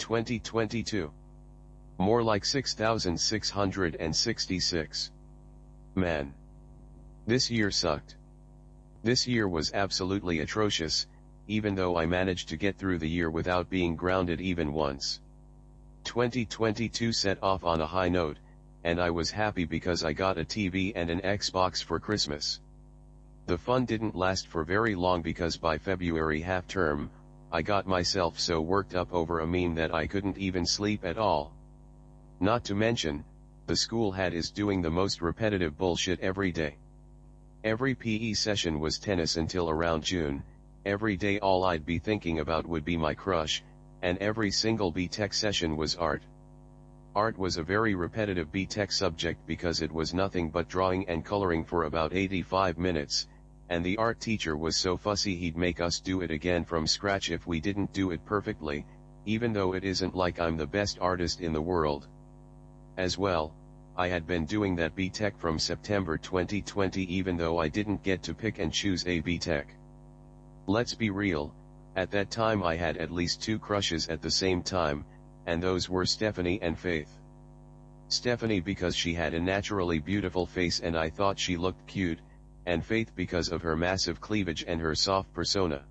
2022. More like 6,666. Man. This year sucked. This year was absolutely atrocious, even though I managed to get through the year without being grounded even once. 2022 set off on a high note, and I was happy because I got a TV and an Xbox for Christmas. The fun didn't last for very long because by February half term, I got myself so worked up over a meme that I couldn't even sleep at all. Not to mention, the school head is doing the most repetitive bullshit every day. Every PE session was tennis until around June, every day all I'd be thinking about would be my crush, and every single B-Tech session was art. Art was a very repetitive B-Tech subject because it was nothing but drawing and coloring for about 85 minutes, and the art teacher was so fussy he'd make us do it again from scratch if we didn't do it perfectly, even though it isn't like I'm the best artist in the world. As well, I had been doing that B-Tech from September 2020 even though I didn't get to pick and choose a B-Tech. Let's be real, at that time I had at least two crushes at the same time, and those were Stephanie and Faith. Stephanie because she had a naturally beautiful face and I thought she looked cute, and Faith because of her massive cleavage and her soft persona.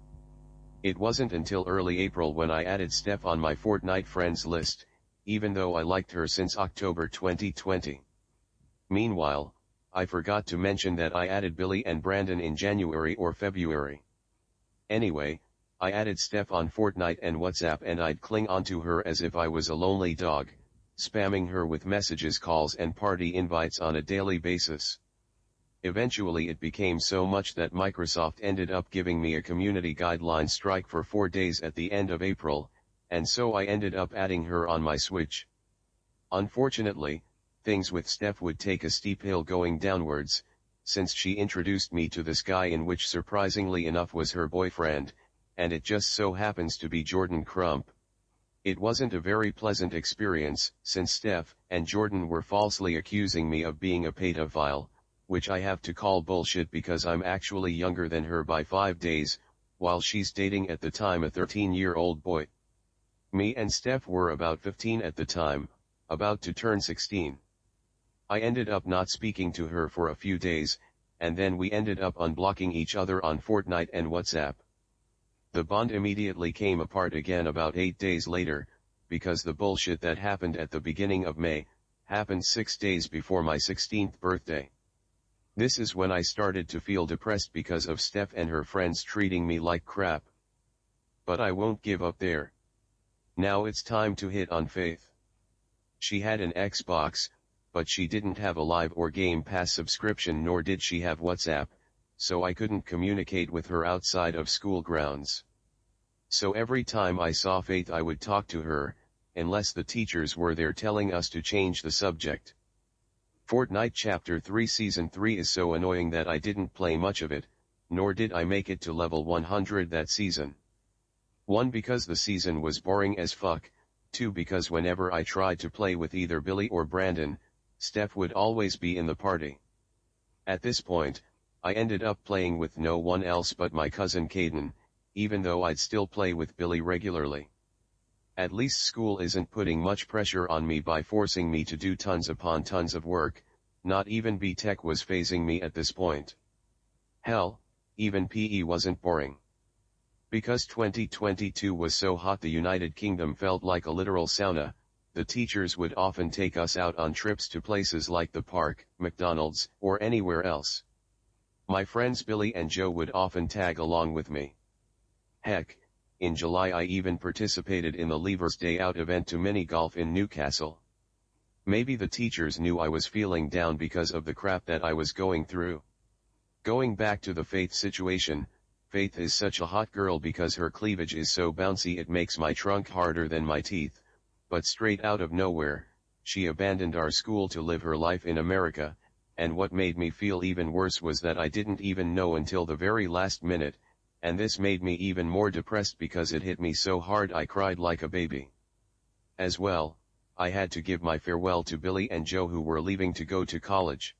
It wasn't until early April when I added Steph on my Fortnite friends list, even though I liked her since October 2020. Meanwhile, I forgot to mention that I added Billy and Brandon in January or February. Anyway, I added Steph on Fortnite and WhatsApp and I'd cling onto her as if I was a lonely dog, spamming her with messages, calls and party invites on a daily basis. Eventually it became so much that Microsoft ended up giving me a community guideline strike for 4 days at the end of April, and so I ended up adding her on my Switch. Unfortunately, things with Steph would take a steep hill going downwards, since she introduced me to this guy in which surprisingly enough was her boyfriend, and it just so happens to be Jordan Crump. It wasn't a very pleasant experience, since Steph and Jordan were falsely accusing me of being a pedophile, which I have to call bullshit because I'm actually younger than her by 5 days, while she's dating at the time a 13-year-old boy. Me and Steph were about 15 at the time, about to turn 16. I ended up not speaking to her for a few days, and then we ended up unblocking each other on Fortnite and WhatsApp. The bond immediately came apart again about 8 days later, because the bullshit that happened at the beginning of May, happened 6 days before my 16th birthday. This is when I started to feel depressed because of Steph and her friends treating me like crap. But I won't give up there. Now it's time to hit on Faith. She had an Xbox, but she didn't have a Live or Game Pass subscription nor did she have WhatsApp, so I couldn't communicate with her outside of school grounds. So every time I saw Faith I would talk to her, unless the teachers were there telling us to change the subject. Fortnite Chapter 3 Season 3 is so annoying that I didn't play much of it, nor did I make it to level 100 that season. 1 because the season was boring as fuck, 2 because whenever I tried to play with either Billy or Brandon, Steph would always be in the party. At this point, I ended up playing with no one else but my cousin Caden, even though I'd still play with Billy regularly. At least school isn't putting much pressure on me by forcing me to do tons upon tons of work, not even B-Tech was phasing me at this point. Hell, even PE wasn't boring. Because 2022 was so hot the United Kingdom felt like a literal sauna, the teachers would often take us out on trips to places like the park, McDonald's, or anywhere else. My friends Billy and Joe would often tag along with me. Heck, in July I even participated in the Leavers Day Out event to mini golf in Newcastle. Maybe the teachers knew I was feeling down because of the crap that I was going through. Going back to the Faith situation, Faith is such a hot girl because her cleavage is so bouncy it makes my trunk harder than my teeth, but straight out of nowhere, she abandoned our school to live her life in America, and what made me feel even worse was that I didn't even know until the very last minute, and this made me even more depressed because it hit me so hard I cried like a baby. As well, I had to give my farewell to Billy and Joe who were leaving to go to college.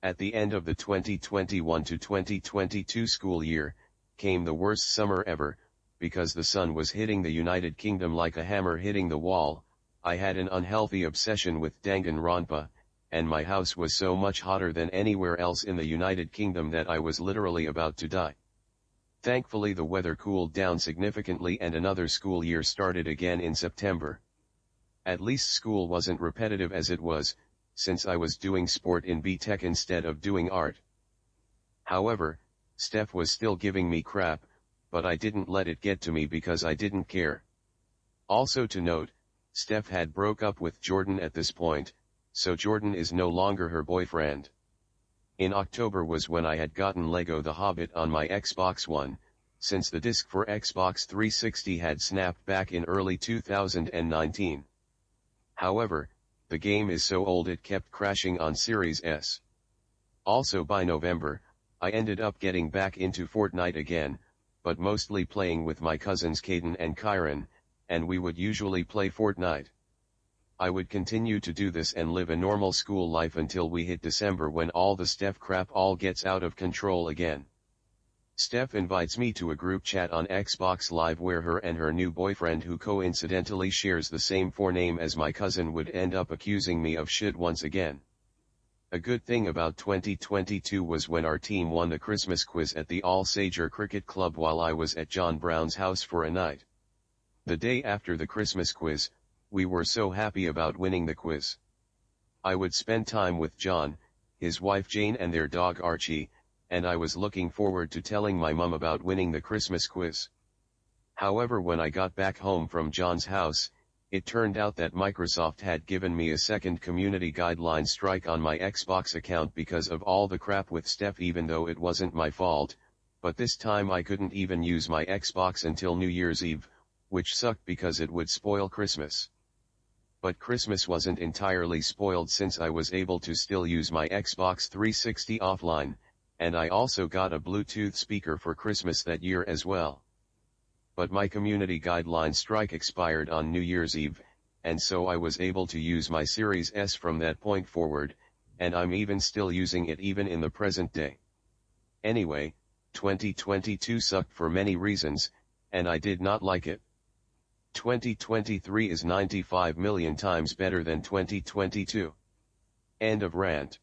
At the end of the 2021 to 2022 school year, came the worst summer ever, because the sun was hitting the United Kingdom like a hammer hitting the wall. I had an unhealthy obsession with Danganronpa, and my house was so much hotter than anywhere else in the United Kingdom that I was literally about to die. Thankfully the weather cooled down significantly and another school year started again in September. At least school wasn't repetitive as it was, since I was doing sport in B.Tech instead of doing art. However, Steph was still giving me crap, but I didn't let it get to me because I didn't care. Also to note, Steph had broke up with Jordan at this point, so Jordan is no longer her boyfriend. In October was when I had gotten Lego The Hobbit on my Xbox One, since the disc for Xbox 360 had snapped back in early 2019. However, the game is so old it kept crashing on Series S. Also by November, I ended up getting back into Fortnite again, but mostly playing with my cousins Caden and Kyron, and we would usually play Fortnite. I would continue to do this and live a normal school life until we hit December when all the Steph crap all gets out of control again. Steph invites me to a group chat on Xbox Live where her and her new boyfriend, who coincidentally shares the same forename as my cousin, would end up accusing me of shit once again. A good thing about 2022 was when our team won the Christmas quiz at the All Sager Cricket Club while I was at John Brown's house for a night. The day after the Christmas quiz, we were so happy about winning the quiz. I would spend time with John, his wife Jane and their dog Archie, and I was looking forward to telling my mum about winning the Christmas quiz. However, when I got back home from John's house, it turned out that Microsoft had given me a second community guideline strike on my Xbox account because of all the crap with Steph, even though it wasn't my fault, but this time I couldn't even use my Xbox until New Year's Eve, which sucked because it would spoil Christmas. But Christmas wasn't entirely spoiled since I was able to still use my Xbox 360 offline, and I also got a Bluetooth speaker for Christmas that year as well. But my community guideline strike expired on New Year's Eve, and so I was able to use my Series S from that point forward, and I'm even still using it even in the present day. Anyway, 2022 sucked for many reasons, and I did not like it. 2023 is 95 million times better than 2022. End of rant.